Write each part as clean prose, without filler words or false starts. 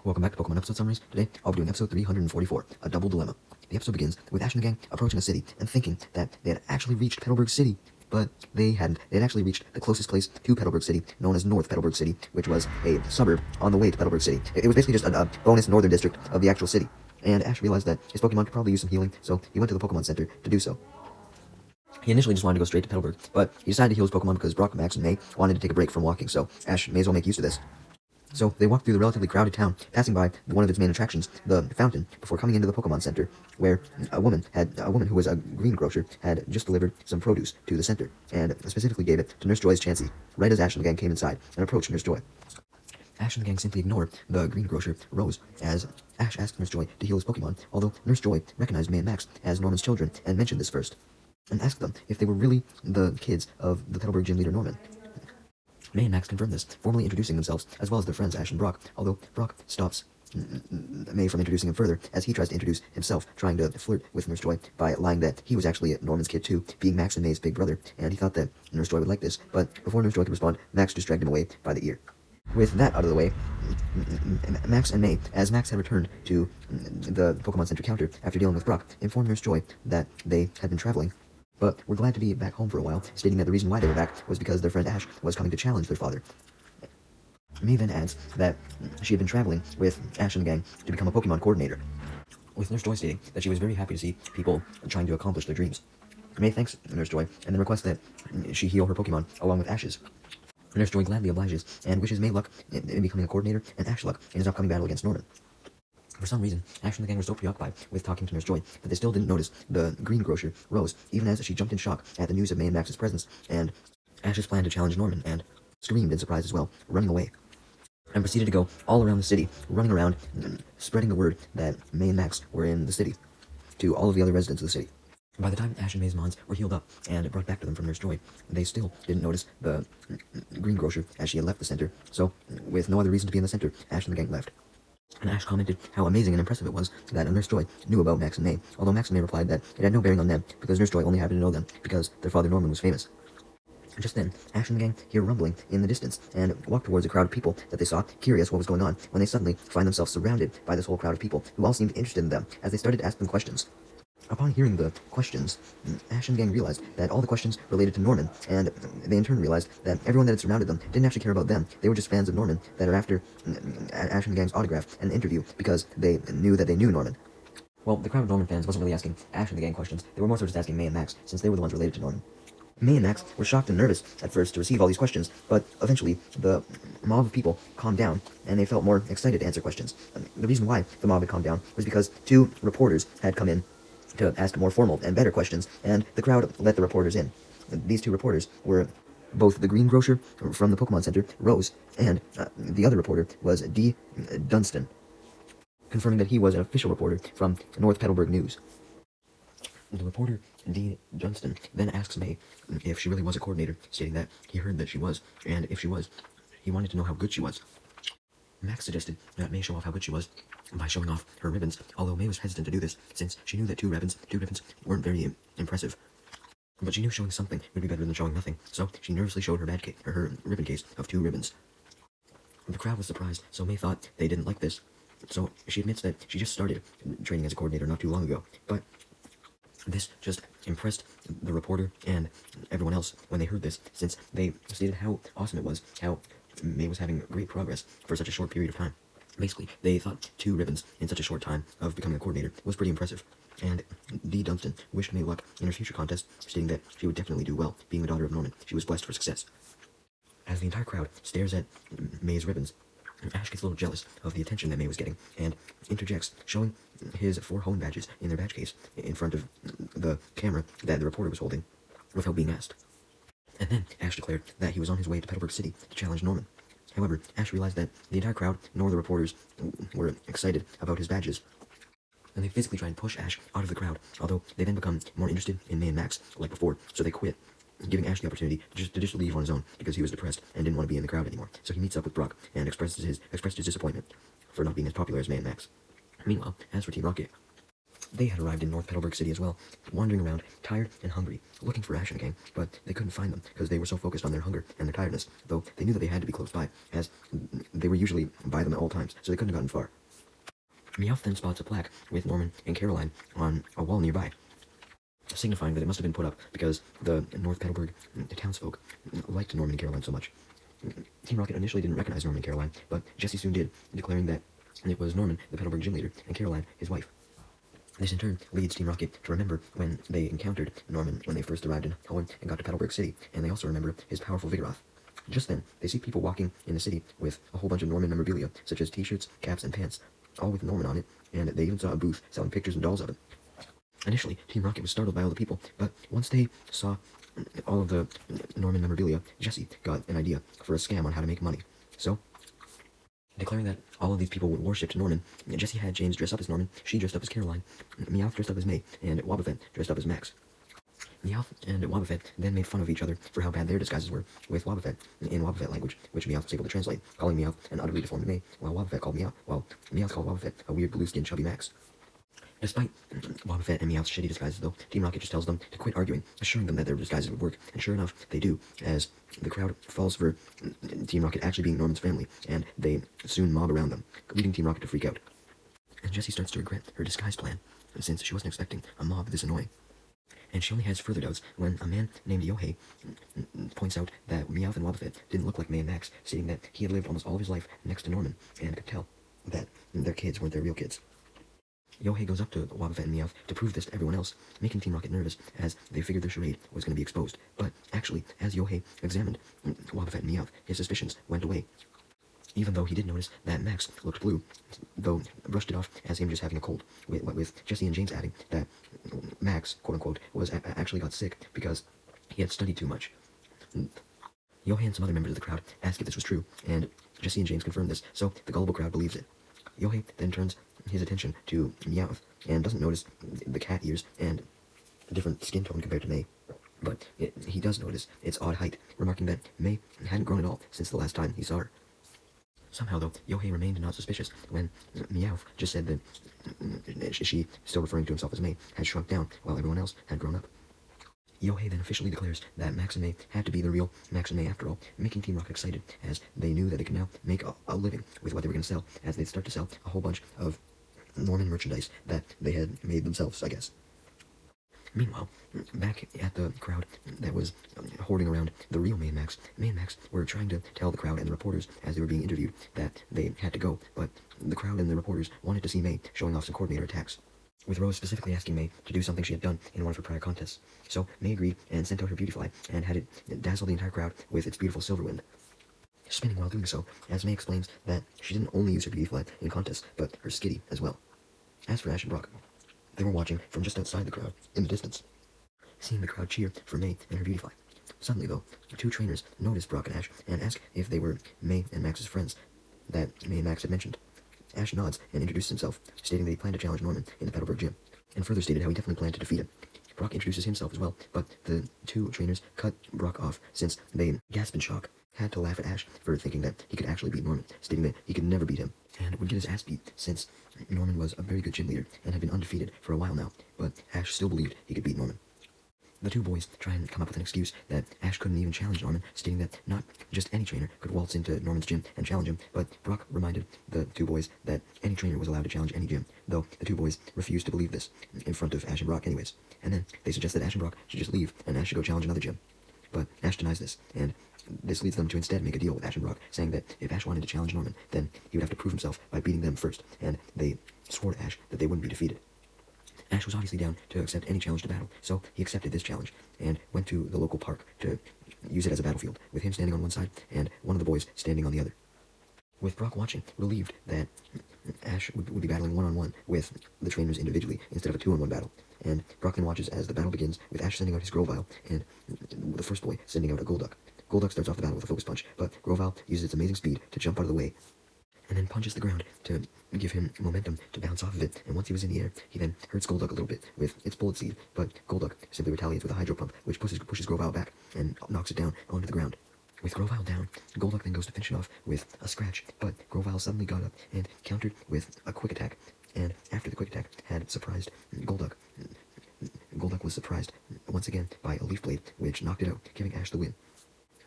Welcome back to Pokemon episode summaries. Today, I'll be doing episode 344, A Double Dilemma. The episode begins with Ash and the gang approaching a city and thinking that they had actually reached Petalburg City, but they hadn't. They had actually reached the closest place to Petalburg City, known as North Petalburg City, which was a suburb on the way to Petalburg City. It was basically just a bonus northern district of the actual city. And Ash realized that his Pokemon could probably use some healing, so he went to the Pokemon Center to do so. He initially just wanted to go straight to Petalburg, but he decided to heal his Pokemon because Brock, Max, and May wanted to take a break from walking, so Ash may as well make use of this. So they walked through the relatively crowded town, passing by one of its main attractions, the fountain, before coming into the Pokemon Center, where a woman who was a greengrocer had just delivered some produce to the center, and specifically gave it to Nurse Joy's Chansey, right as Ash and the gang came inside and approached Nurse Joy. Ash and the gang simply ignore the greengrocer, Rose, as Ash asked Nurse Joy to heal his Pokemon, although Nurse Joy recognized May and Max as Norman's children and mentioned this first, and asked them if they were really the kids of the Petalburg gym leader Norman. May and Max confirm this, formally introducing themselves, as well as their friends Ash and Brock, although Brock stops May from introducing him further, as he tries to introduce himself, trying to flirt with Nurse Joy by lying that he was actually Norman's kid too, being Max and May's big brother, and he thought that Nurse Joy would like this, but before Nurse Joy could respond, Max just dragged him away by the ear. With that out of the way, Max and May, as Max had returned to the Pokemon Center counter after dealing with Brock, informed Nurse Joy that they had been traveling, but were glad to be back home for a while, stating that the reason why they were back was because their friend Ash was coming to challenge their father. May then adds that she had been traveling with Ash and the gang to become a Pokemon coordinator, with Nurse Joy stating that she was very happy to see people trying to accomplish their dreams. May thanks Nurse Joy and then requests that she heal her Pokemon along with Ash's. Nurse Joy gladly obliges and wishes May luck in becoming a coordinator and Ash luck in his upcoming battle against Norman. For some reason, Ash and the gang were so preoccupied with talking to Nurse Joy that they still didn't notice the greengrocer, Rose, even as she jumped in shock at the news of May and Max's presence, and Ash's plan to challenge Norman, and screamed in surprise as well, running away, and proceeded to go all around the city, running around, spreading the word that May and Max were in the city, to all of the other residents of the city. By the time Ash and May's mons were healed up and brought back to them from Nurse Joy, they still didn't notice the greengrocer as she had left the center, so, with no other reason to be in the center, Ash and the gang left. And Ash commented how amazing and impressive it was that Nurse Joy knew about Max and May, although Max and May replied that it had no bearing on them, because Nurse Joy only happened to know them because their father Norman was famous. Just then, Ash and the gang hear rumbling in the distance, and walk towards a crowd of people that they saw, curious what was going on, when they suddenly find themselves surrounded by this whole crowd of people, who all seemed interested in them, as they started to ask them questions. Upon hearing the questions, Ash and the gang realized that all the questions related to Norman, and they in turn realized that everyone that had surrounded them didn't actually care about them. They were just fans of Norman that are after Ash and the gang's autograph and interview because they knew that they knew Norman. Well, the crowd of Norman fans wasn't really asking Ash and the gang questions. They were more so just asking May and Max, since they were the ones related to Norman. May and Max were shocked and nervous at first to receive all these questions, but eventually the mob of people calmed down, and they felt more excited to answer questions. The reason why the mob had calmed down was because 2 reporters had come in to ask more formal and better questions, and the crowd let the reporters in. These 2 reporters were both the greengrocer from the Pokemon Center, Rose, and the other reporter was D. Dunstan, confirming that he was an official reporter from North Petalburg News. The reporter, D. Dunstan, then asks May if she really was a coordinator, stating that he heard that she was, and if she was, he wanted to know how good she was. Max suggested that May show off how good she was by showing off her ribbons, although May was hesitant to do this, since she knew that two ribbons weren't very impressive. But she knew showing something would be better than showing nothing, so she nervously showed her ribbon case of 2 ribbons. The crowd was surprised, so May thought they didn't like this. So she admits that she just started training as a coordinator not too long ago, but this just impressed the reporter and everyone else when they heard this, since they stated how awesome it was, how May was having great progress for such a short period of time. Basically, they thought 2 ribbons in such a short time of becoming a coordinator was pretty impressive, and D. Dunstan wished May luck in her future contest, stating that she would definitely do well. Being the daughter of Norman, she was blessed for success. As the entire crowd stares at May's ribbons, Ash gets a little jealous of the attention that May was getting, and interjects, showing his 4 home badges in their badge case in front of the camera that the reporter was holding, without being asked. And then Ash declared that he was on his way to Petalburg City to challenge Norman. However, Ash realized that the entire crowd, nor the reporters, were excited about his badges, and they physically tried to push Ash out of the crowd, although they then become more interested in May and Max, like before, so they quit, giving Ash the opportunity to just leave on his own, because he was depressed and didn't want to be in the crowd anymore. So he meets up with Brock and expressed his disappointment for not being as popular as May and Max. Meanwhile, as for Team Rocket, They had arrived in North Petalburg City as well, wandering around, tired and hungry, looking for Ash and the gang, but they couldn't find them because they were so focused on their hunger and their tiredness, though they knew that they had to be close by, as they were usually by them at all times, so they couldn't have gotten far. Meowth then spots a plaque with Norman and Caroline on a wall nearby, signifying that it must have been put up because the North Petalburg townsfolk liked Norman and Caroline so much. Team Rocket initially didn't recognize Norman and Caroline, but Jessie soon did, declaring that it was Norman, the Petalburg gym leader, and Caroline, his wife. This in turn leads Team Rocket to remember when they encountered Norman when they first arrived in Hoenn and got to Petalburg City, and they also remember his powerful Vigoroth. Just then, they see people walking in the city with a whole bunch of Norman memorabilia, such as t-shirts, caps, and pants, all with Norman on it, and they even saw a booth selling pictures and dolls of him. Initially, Team Rocket was startled by all the people, but once they saw all of the Norman memorabilia, Jessie got an idea for a scam on how to make money. So, declaring that all of these people worshipped Norman, Jessie had James dress up as Norman, she dressed up as Caroline, Meowth dressed up as May, and Wobbuffet dressed up as Max. Meowth and Wobbuffet then made fun of each other for how bad their disguises were, with Wobbuffet in Wobbuffet language, which Meowth was able to translate, calling Meowth an utterly deformed May, while Meowth called Wobbuffet a weird blue-skinned chubby Max. Despite Wobbuffet and Meowth's shitty disguises, though, Team Rocket just tells them to quit arguing, assuring them that their disguises would work, and sure enough, they do, as the crowd falls for Team Rocket actually being Norman's family, and they soon mob around them, leading Team Rocket to freak out. And Jessie starts to regret her disguise plan, since she wasn't expecting a mob this annoying. And she only has further doubts when a man named Yohei points out that Meowth and Wobbuffet didn't look like May and Max, stating that he had lived almost all of his life next to Norman, and could tell that their kids weren't their real kids. Yohei goes up to Wobbuffet and Meowth to prove this to everyone else, making Team Rocket nervous as they figured their charade was going to be exposed. But actually, as Yohei examined Wobbuffet and Meowth, his suspicions went away. Even though he did notice that Max looked blue, though brushed it off as him just having a cold, with Jessie and James adding that Max, quote-unquote, was actually got sick because he had studied too much. Yohei and some other members of the crowd asked if this was true, and Jessie and James confirmed this, so the gullible crowd believes it. Yohei then turns his attention to Meowth, and doesn't notice the cat ears and a different skin tone compared to May. But he does notice its odd height, remarking that May hadn't grown at all since the last time he saw her. Somehow, though, Yohei remained not suspicious when Meowth just said that she, still referring to himself as May, had shrunk down while everyone else had grown up. Yohei then officially declares that Max and May had to be the real Max and May after all, making Team Rocket excited, as they knew that they could now make a living with what they were going to sell, as they'd start to sell a whole bunch of Norman merchandise that they had made themselves, I guess. Meanwhile, back at the crowd that was hoarding around the real May and Max were trying to tell the crowd and the reporters as they were being interviewed that they had to go, but the crowd and the reporters wanted to see May showing off some coordinator attacks, with Rose specifically asking May to do something she had done in one of her prior contests. So May agreed and sent out her Beautifly and had it dazzle the entire crowd with its beautiful silver wind, spinning while doing so, as May explains that she didn't only use her Beautifly in contests, but her Skitty as well. As for Ash and Brock, they were watching from just outside the crowd, in the distance, seeing the crowd cheer for May and her Beautifly. Suddenly, though, two trainers noticed Brock and Ash and asked if they were May and Max's friends that May and Max had mentioned. Ash nods and introduces himself, stating that he planned to challenge Norman in the Petalburg gym, and further stated how he definitely planned to defeat him. Brock introduces himself as well, but the two trainers cut Brock off since they, gasped in shock, had to laugh at Ash for thinking that he could actually beat Norman, stating that he could never beat him, and would get his ass beat since Norman was a very good gym leader and had been undefeated for a while now, but Ash still believed he could beat Norman. The two boys try and come up with an excuse that Ash couldn't even challenge Norman, stating that not just any trainer could waltz into Norman's gym and challenge him, but Brock reminded the two boys that any trainer was allowed to challenge any gym, though the two boys refused to believe this in front of Ash and Brock anyways, and then they suggest that Ash and Brock should just leave and Ash should go challenge another gym. But Ash denies this, and this leads them to instead make a deal with Ash and Brock, saying that if Ash wanted to challenge Norman, then he would have to prove himself by beating them first, and they swore to Ash that they wouldn't be defeated. Ash was obviously down to accept any challenge to battle, so he accepted this challenge, and went to the local park to use it as a battlefield, with him standing on one side, and one of the boys standing on the other. With Brock watching, relieved that Ash would be battling one-on-one with the trainers individually, instead of a two-on-one battle. And Brock then watches as the battle begins, with Ash sending out his Grovyle, and the first boy sending out a Golduck. Golduck starts off the battle with a focus punch, but Grovyle uses its amazing speed to jump out of the way, and then punches the ground to give him momentum to bounce off of it, and once he was in the air, he then hurts Golduck a little bit with its Bullet Seed, but Golduck simply retaliates with a Hydro Pump, which pushes Grovyle back, and knocks it down onto the ground. With Grovyle down, Golduck then goes to finish it off with a scratch, but Grovyle suddenly got up and countered with a quick attack, and after the quick attack had surprised Golduck, Golduck was surprised once again by a Leaf Blade, which knocked it out, giving Ash the win.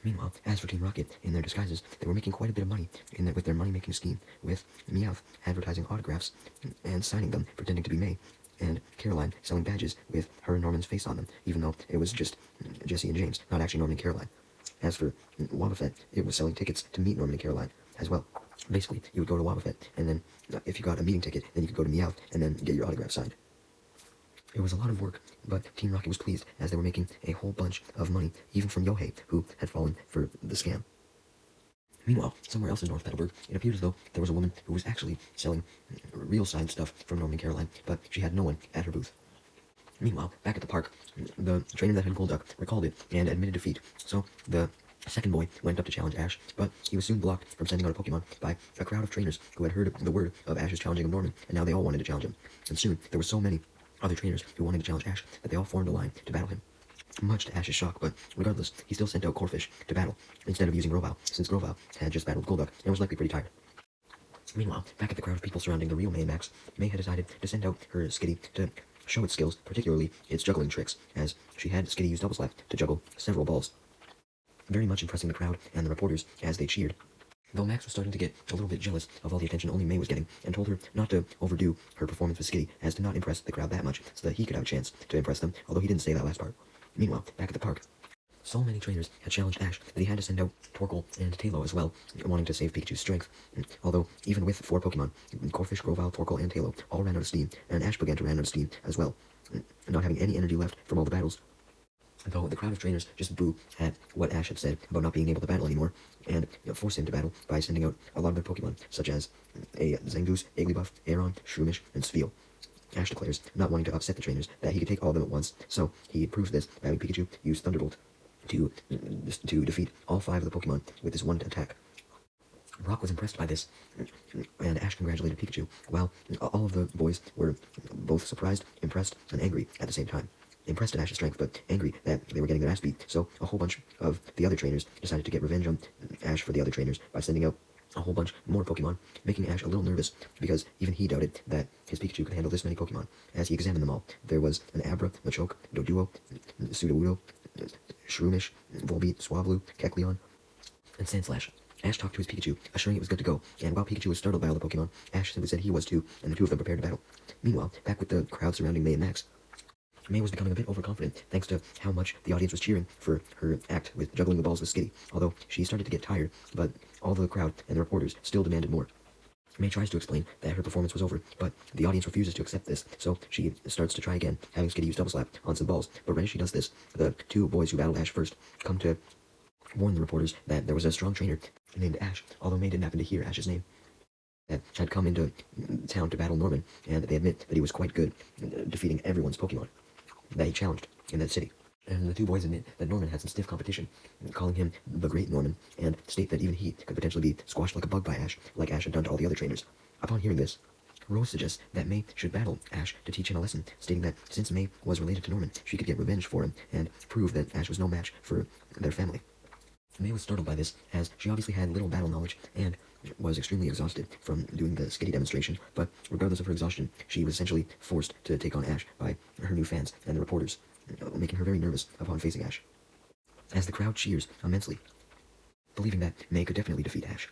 Meanwhile, as for Team Rocket, in their disguises, they were making quite a bit of money with their money-making scheme, with Meowth advertising autographs and signing them, pretending to be May, and Caroline selling badges with her and Norman's face on them, even though it was just Jesse and James, not actually Norman and Caroline. As for Wobbuffet, it was selling tickets to meet Norman and Caroline as well. Basically, you would go to Wobbuffet, and then if you got a meeting ticket, then you could go to Meowth and then get your autograph signed. It was a lot of work, but Team Rocket was pleased as they were making a whole bunch of money, even from Yohei, who had fallen for the scam. Meanwhile, somewhere else in North Petalburg, it appeared as though there was a woman who was actually selling real signed stuff from Norman and Caroline, but she had no one at her booth. Meanwhile, back at the park, the trainer that had Golduck recalled it and admitted defeat, so the second boy went up to challenge Ash, but he was soon blocked from sending out a Pokemon by a crowd of trainers who had heard the word of Ash's challenging of Norman, and now they all wanted to challenge him. And soon, there were so many other trainers who wanted to challenge Ash that they all formed a line to battle him. Much to Ash's shock, but regardless, he still sent out Corphish to battle, instead of using Grovyle, since Grovyle had just battled Golduck and was likely pretty tired. Meanwhile, back at the crowd of people surrounding the real May and Max, May had decided to send out her Skitty to show its skills, particularly its juggling tricks, as she had Skitty use Double Slap to juggle several balls, very much impressing the crowd and the reporters as they cheered. Though Max was starting to get a little bit jealous of all the attention only May was getting, and told her not to overdo her performance with Skitty, as to not impress the crowd that much, so that he could have a chance to impress them, although he didn't say that last part. Meanwhile, back at the park, so many trainers had challenged Ash that he had to send out Torkoal and Tailo as well, wanting to save Pikachu's strength. Although, even with 4 Pokemon, Corphish, Grovyle, Torkoal, and Tailo all ran out of steam, and Ash began to run out of steam as well, not having any energy left from all the battles. Though the crowd of trainers just boo at what Ash had said about not being able to battle anymore, and force him to battle by sending out a lot of their Pokemon, such as a Zangoose, Igglybuff, Aeron, Shroomish, and Spheal. Ash declares, not wanting to upset the trainers, that he could take all of them at once, so he proves this by having Pikachu use Thunderbolt to defeat all 5 of the Pokemon with this one attack. Brock was impressed by this, and Ash congratulated Pikachu, while all of the boys were both surprised, impressed, and angry at the same time. Impressed at Ash's strength, but angry that they were getting their ass beat, so a whole bunch of the other trainers decided to get revenge on Ash for the other trainers by sending out a whole bunch more Pokemon, making Ash a little nervous, because even he doubted that his Pikachu could handle this many Pokemon. As he examined them all, there was an Abra, Machoke, Doduo, Sudowoodo, Shroomish, Volbeat, Swablu, Kecleon, and Sandslash. Ash talked to his Pikachu, assuring it was good to go, and while Pikachu was startled by all the Pokemon, Ash simply said he was too, and the two of them prepared to battle. Meanwhile, back with the crowd surrounding May and Max, May was becoming a bit overconfident, thanks to how much the audience was cheering for her act with juggling the balls with Skitty, although she started to get tired, but all the crowd and the reporters still demanded more. May tries to explain that her performance was over, but the audience refuses to accept this, so she starts to try again, having Skitty use Double Slap on some balls, but right as she does this, the 2 boys who battled Ash first come to warn the reporters that there was a strong trainer named Ash, although May didn't happen to hear Ash's name, that had come into town to battle Norman, and they admit that he was quite good, defeating everyone's Pokemon that he challenged in that city. And the 2 boys admit that Norman had some stiff competition, calling him the Great Norman, and state that even he could potentially be squashed like a bug by Ash, like Ash had done to all the other trainers. Upon hearing this, Rose suggests that May should battle Ash to teach him a lesson, stating that since May was related to Norman, she could get revenge for him, and prove that Ash was no match for their family. May was startled by this, as she obviously had little battle knowledge, and was extremely exhausted from doing the Skitty demonstration, but regardless of her exhaustion, she was essentially forced to take on Ash by her new fans and the reporters, making her very nervous upon facing Ash. As the crowd cheers immensely, believing that May could definitely defeat Ash.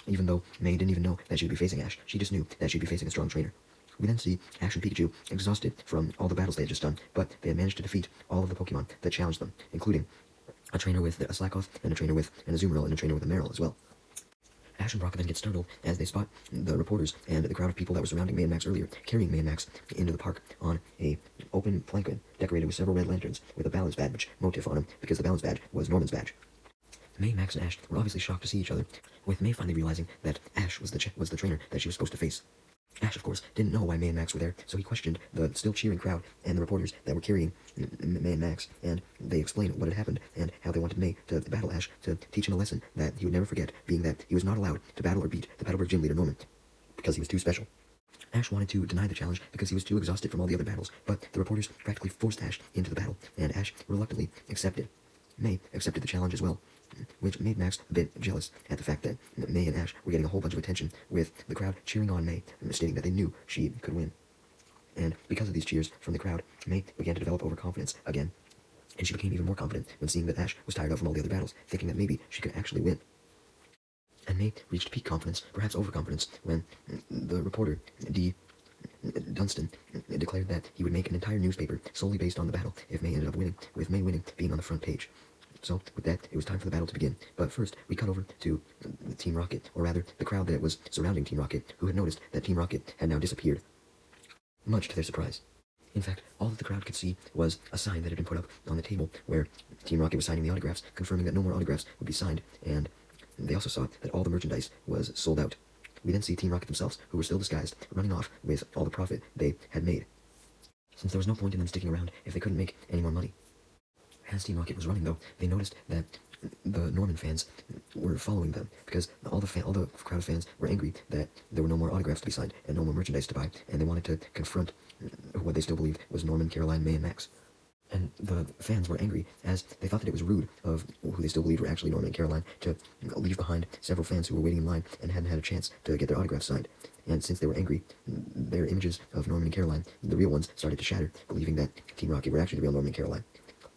Even though May didn't even know that she would be facing Ash, she just knew that she'd be facing a strong trainer. We then see Ash and Pikachu exhausted from all the battles they had just done, but they had managed to defeat all of the Pokemon that challenged them, including a trainer with a Slakoth, and a trainer with an Azumarill, and a trainer with a Marill as well. Ash and Brock then get startled as they spot the reporters and the crowd of people that were surrounding May and Max earlier, carrying May and Max into the park on a open planquin decorated with several red lanterns with a balance badge motif on them, because the balance badge was Norman's badge. May, Max, and Ash were obviously shocked to see each other, with May finally realizing that Ash was the trainer that she was supposed to face. Ash, of course, didn't know why May and Max were there, so he questioned the still cheering crowd and the reporters that were carrying May and Max, and they explained what had happened and how they wanted May to battle Ash to teach him a lesson that he would never forget, being that he was not allowed to battle or beat the Petalburg gym leader Norman, because he was too special. Ash wanted to deny the challenge because he was too exhausted from all the other battles, but the reporters practically forced Ash into the battle, and Ash reluctantly accepted. May accepted the challenge as well, which made Max a bit jealous at the fact that May and Ash were getting a whole bunch of attention, with the crowd cheering on May, stating that they knew she could win. And because of these cheers from the crowd, May began to develop overconfidence again, and she became even more confident when seeing that Ash was tired out from all the other battles, thinking that maybe she could actually win. And May reached peak confidence, perhaps overconfidence, when the reporter, D. Dunstan, declared that he would make an entire newspaper solely based on the battle if May ended up winning, with May winning being on the front page. So, with that, it was time for the battle to begin. But first, we cut over to Team Rocket, or rather, the crowd that was surrounding Team Rocket, who had noticed that Team Rocket had now disappeared, much to their surprise. In fact, all that the crowd could see was a sign that had been put up on the table where Team Rocket was signing the autographs, confirming that no more autographs would be signed, and they also saw that all the merchandise was sold out. We then see Team Rocket themselves, who were still disguised, running off with all the profit they had made, since there was no point in them sticking around if they couldn't make any more money. As Team Rocket was running, though, they noticed that the Norman fans were following them, because all the crowd of fans were angry that there were no more autographs to be signed and no more merchandise to buy, and they wanted to confront what they still believed was Norman, Caroline, May, and Max. And the fans were angry, as they thought that it was rude of who they still believed were actually Norman and Caroline to leave behind several fans who were waiting in line and hadn't had a chance to get their autographs signed. And since they were angry, their images of Norman and Caroline, the real ones, started to shatter, believing that Team Rocket were actually the real Norman and Caroline.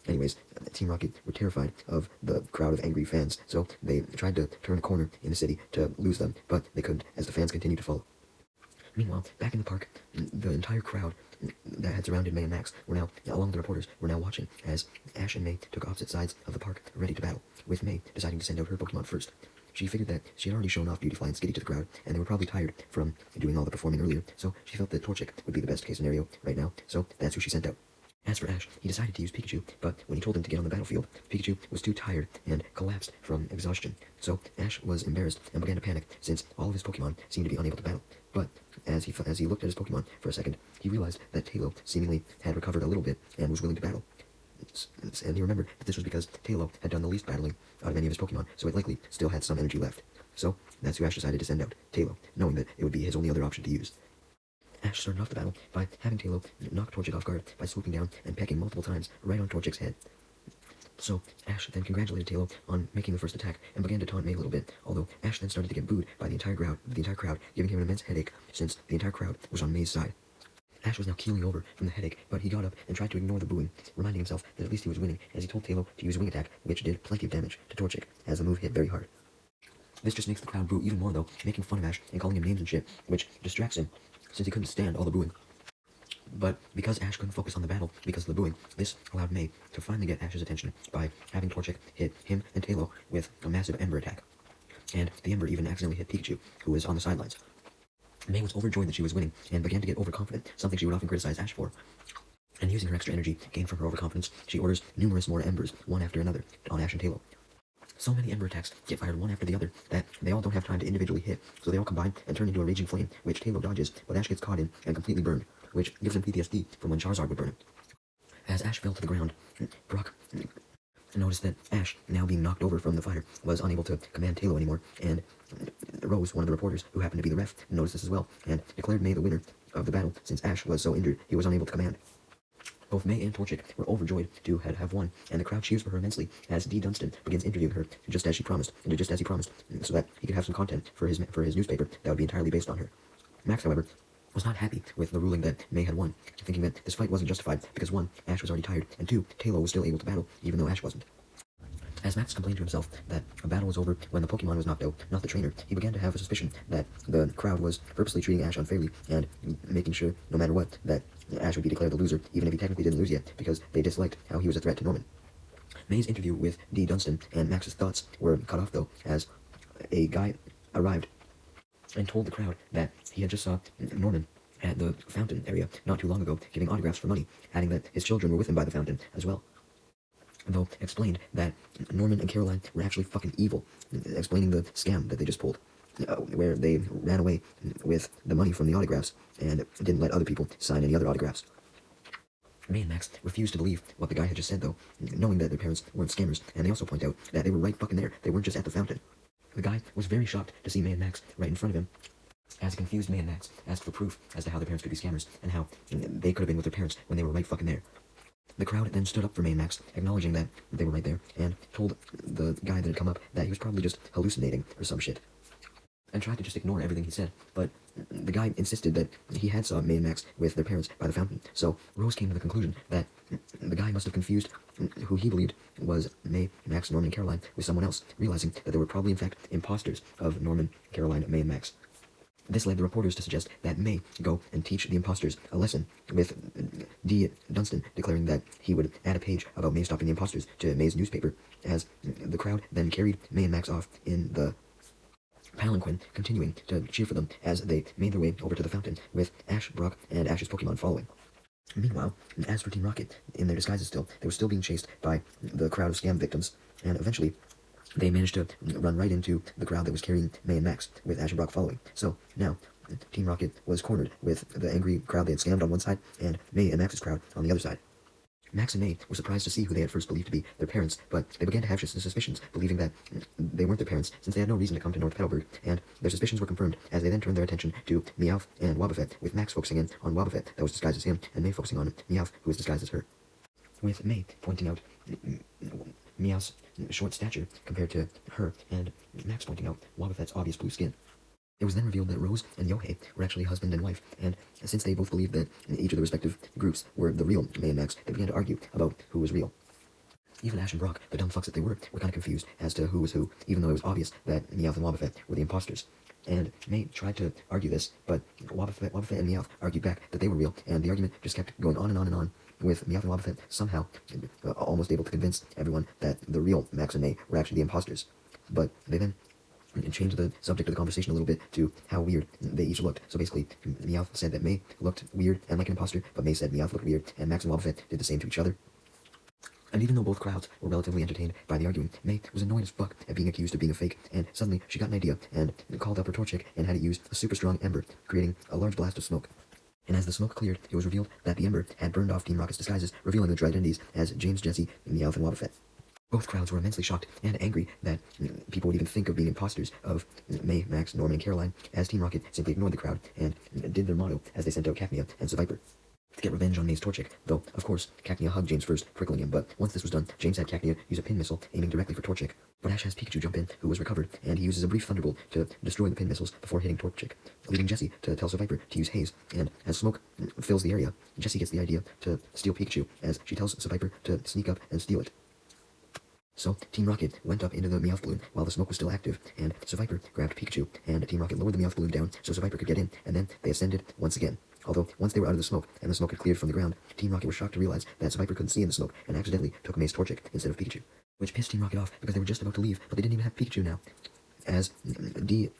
Anyways, Team Rocket were terrified of the crowd of angry fans, so they tried to turn a corner in the city to lose them, but they couldn't, as the fans continued to follow. Meanwhile, back in the park, the entire crowd that had surrounded May and Max were now, along with the reporters, were now watching as Ash and May took opposite sides of the park, ready to battle, with May deciding to send out her Pokemon first. She figured that she had already shown off Beautifly and Skitty to the crowd, and they were probably tired from doing all the performing earlier, so she felt that Torchic would be the best case scenario right now, so that's who she sent out. As for Ash, he decided to use Pikachu, but when he told him to get on the battlefield, Pikachu was too tired and collapsed from exhaustion. So Ash was embarrassed and began to panic, since all of his Pokemon seemed to be unable to battle. But as he looked at his Pokemon for a second, he realized that Tailo seemingly had recovered a little bit and was willing to battle. And he remembered that this was because Tailo had done the least battling out of any of his Pokemon, so it likely still had some energy left. So that's who Ash decided to send out, Tailo, knowing that it would be his only other option to use. Ash started off the battle by having Tailo knock Torchic off guard by swooping down and pecking multiple times right on Torchic's head. So Ash then congratulated Tailo on making the first attack and began to taunt May a little bit, although Ash then started to get booed by the entire crowd, giving him an immense headache since the entire crowd was on May's side. Ash was now keeling over from the headache, but he got up and tried to ignore the booing, reminding himself that at least he was winning, as he told Tailo to use Wing Attack, which did plenty of damage to Torchic, as the move hit very hard. This just makes the crowd boo even more, though, making fun of Ash and calling him names and shit, which distracts him, since he couldn't stand all the booing. But because Ash couldn't focus on the battle because of the booing, this allowed May to finally get Ash's attention by having Torchic hit him and Tailo with a massive Ember attack. And the Ember even accidentally hit Pikachu, who was on the sidelines. May was overjoyed that she was winning and began to get overconfident, something she would often criticize Ash for. And using her extra energy gained from her overconfidence, she orders numerous more Embers, one after another, on Ash and Tailo. So many Ember attacks get fired one after the other that they all don't have time to individually hit, so they all combine and turn into a raging flame, which Tailo dodges, but Ash gets caught in and completely burned, which gives him PTSD from when Charizard would burn him. As Ash fell to the ground, Brock noticed that Ash, now being knocked over from the fire, was unable to command Tailo anymore, and Rose, one of the reporters, who happened to be the ref, noticed this as well, and declared May the winner of the battle, since Ash was so injured he was unable to command. Both May and Torchic were overjoyed to have won, and the crowd cheers for her immensely as D. Dunstan begins interviewing her, just as he promised, so that he could have some content for his newspaper that would be entirely based on her. Max, however, was not happy with the ruling that May had won, thinking that this fight wasn't justified because 1, Ash was already tired, and 2, Tailo was still able to battle, even though Ash wasn't. As Max complained to himself that a battle was over when the Pokemon was knocked out, not the trainer, he began to have a suspicion that the crowd was purposely treating Ash unfairly and making sure, no matter what, that Ash would be declared the loser, even if he technically didn't lose yet, because they disliked how he was a threat to Norman. May's interview with D. Dunstan and Max's thoughts were cut off, though, as a guy arrived and told the crowd that he had just saw Norman at the fountain area not too long ago giving autographs for money, adding that his children were with him by the fountain as well. Though explained that Norman and Caroline were actually fucking evil, explaining the scam that they just pulled, where they ran away with the money from the autographs and didn't let other people sign any other autographs. May and Max refused to believe what the guy had just said, though, knowing that their parents weren't scammers, and they also point out that they were right fucking there, they weren't just at the fountain. The guy was very shocked to see May and Max right in front of him, as confused May and Max asked for proof as to how their parents could be scammers, and how they could have been with their parents when they were right fucking there. The crowd then stood up for May and Max, acknowledging that they were right there, and told the guy that had come up that he was probably just hallucinating or some shit, and tried to just ignore everything he said. But the guy insisted that he had saw May and Max with their parents by the fountain. So Rose came to the conclusion that the guy must have confused who he believed was May, Max, Norman, and Caroline with someone else, realizing that they were probably in fact imposters of Norman, Caroline, May, and Max. This led the reporters to suggest that May go and teach the imposters a lesson, with D. Dunstan declaring that he would add a page about May stopping the imposters to May's newspaper, as the crowd then carried May and Max off in the palanquin, continuing to cheer for them as they made their way over to the fountain, with Ash, Brock, and Ash's Pokemon following. Meanwhile, as for Team Rocket, in their disguises still, they were still being chased by the crowd of scam victims, and eventually they managed to run right into the crowd that was carrying May and Max, with Ash and Brock following. So now, Team Rocket was cornered with the angry crowd they had scammed on one side, and May and Max's crowd on the other side. Max and May were surprised to see who they had first believed to be their parents, but they began to have suspicions, believing that they weren't their parents, since they had no reason to come to North Petalburg, and their suspicions were confirmed as they then turned their attention to Meowth and Wobbuffet, with Max focusing in on Wobbuffet that was disguised as him, and May focusing on Meowth, who was disguised as her. With May pointing out Meowth's short stature compared to her, and Max pointing out Wobbuffet's obvious blue skin. It was then revealed that Rose and Yohei were actually husband and wife, and since they both believed that each of the respective groups were the real May and Max, they began to argue about who was real. Even Ash and Brock, the dumb fucks that they were kind of confused as to who was who, even though it was obvious that Meowth and Wobbuffet were the imposters. And May tried to argue this, but Wobbuffet and Meowth argued back that they were real, and the argument just kept going on and on and on, with Meowth and Wobbuffet somehow almost able to convince everyone that the real Max and May were actually the imposters. But they then changed the subject of the conversation a little bit to how weird they each looked. So basically, Meowth said that May looked weird and like an imposter, but May said Meowth looked weird, and Max and Wobbuffet did the same to each other. And even though both crowds were relatively entertained by the arguing, May was annoyed as fuck at being accused of being a fake, and suddenly she got an idea and called up her Torchic and had it use a super strong ember, creating a large blast of smoke. And as the smoke cleared, it was revealed that the ember had burned off Team Rocket's disguises, revealing their true identities as James, Jesse, Meowth, and Wobbuffet. Both crowds were immensely shocked and angry that people would even think of being imposters of May, Max, Norman, and Caroline, as Team Rocket simply ignored the crowd and did their motto as they sent out Cacnea and Seviper to get revenge on May's Torchic, though, of course, Cacnea hugged James first, prickling him, but once this was done, James had Cacnea use a pin missile aiming directly for Torchic. But Ash has Pikachu jump in, who was recovered, and he uses a brief Thunderbolt to destroy the pin missiles before hitting Torchic, leaving Jessie to tell Seviper to use Haze, and as smoke fills the area, Jessie gets the idea to steal Pikachu, as she tells Seviper to sneak up and steal it. So, Team Rocket went up into the Meowth balloon while the smoke was still active, and Seviper grabbed Pikachu, and Team Rocket lowered the Meowth balloon down so Seviper could get in, and then they ascended once again. Although, once they were out of the smoke, and the smoke had cleared from the ground, Team Rocket was shocked to realize that Seviper couldn't see in the smoke, and accidentally took May's Torchic instead of Pikachu, which pissed Team Rocket off because they were just about to leave, but they didn't even have Pikachu now. As D.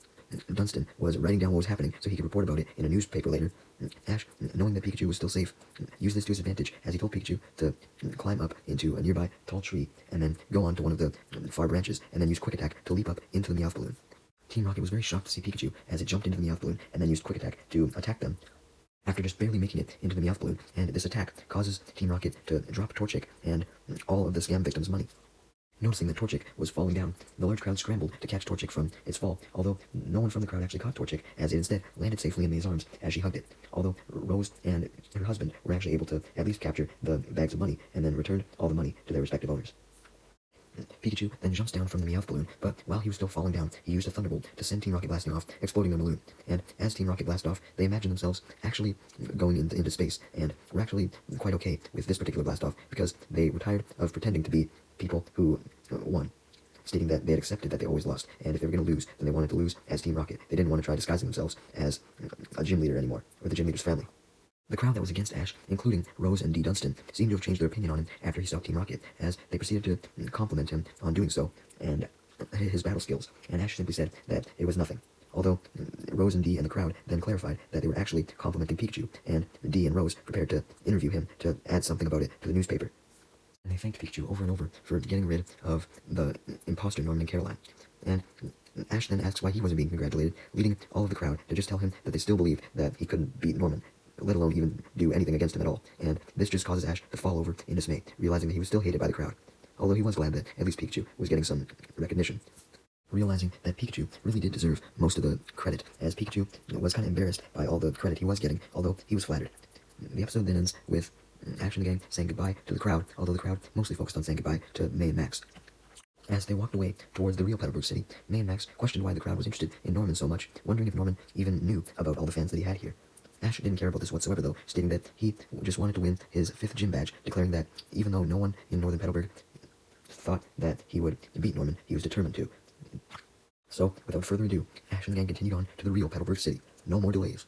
Dunstan was writing down what was happening so he could report about it in a newspaper later, Ash, knowing that Pikachu was still safe, used this to his advantage as he told Pikachu to climb up into a nearby tall tree and then go on to one of the far branches and then use Quick Attack to leap up into the Meowth balloon. Team Rocket was very shocked to see Pikachu as it jumped into the Meowth balloon and then used Quick Attack to attack them after just barely making it into the Meowth balloon, and this attack causes Team Rocket to drop Torchic and all of the scam victims' money. Noticing that Torchic was falling down, the large crowd scrambled to catch Torchic from its fall, although no one from the crowd actually caught Torchic, as it instead landed safely in May's arms as she hugged it, although Rose and her husband were actually able to at least capture the bags of money and then returned all the money to their respective owners. Pikachu then jumps down from the Meowth balloon, but while he was still falling down, he used a Thunderbolt to send Team Rocket blasting off, exploding the balloon. And as Team Rocket blasted off, they imagined themselves actually going into space, and were actually quite okay with this particular blast off, because they were tired of pretending to be people who won, stating that they had accepted that they always lost, and if they were going to lose, then they wanted to lose as Team Rocket. They didn't want to try disguising themselves as a gym leader anymore, or the gym leader's family. The crowd that was against Ash, including Rose and D. Dunstan, seemed to have changed their opinion on him after he stopped Team Rocket, as they proceeded to compliment him on doing so, and his battle skills, and Ash simply said that it was nothing. Although Rose and D and the crowd then clarified that they were actually complimenting Pikachu, and D and Rose prepared to interview him to add something about it to the newspaper. And they thanked Pikachu over and over for getting rid of the imposter Norman and Caroline. And Ash then asks why he wasn't being congratulated, leading all of the crowd to just tell him that they still believed that he couldn't beat Norman, let alone even do anything against him at all. And this just causes Ash to fall over in dismay, realizing that he was still hated by the crowd. Although he was glad that at least Pikachu was getting some recognition, realizing that Pikachu really did deserve most of the credit, as Pikachu was kind of embarrassed by all the credit he was getting, although he was flattered. The episode then ends with Ash and the gang saying goodbye to the crowd, although the crowd mostly focused on saying goodbye to May and Max. As they walked away towards the real Petalburg City, May and Max questioned why the crowd was interested in Norman so much, wondering if Norman even knew about all the fans that he had here. Ash didn't care about this whatsoever, though, stating that he just wanted to win his 5th gym badge, declaring that even though no one in Northern Petalburg thought that he would beat Norman, he was determined to. So, without further ado, Ash and the gang continued on to the real Petalburg City. No more delays.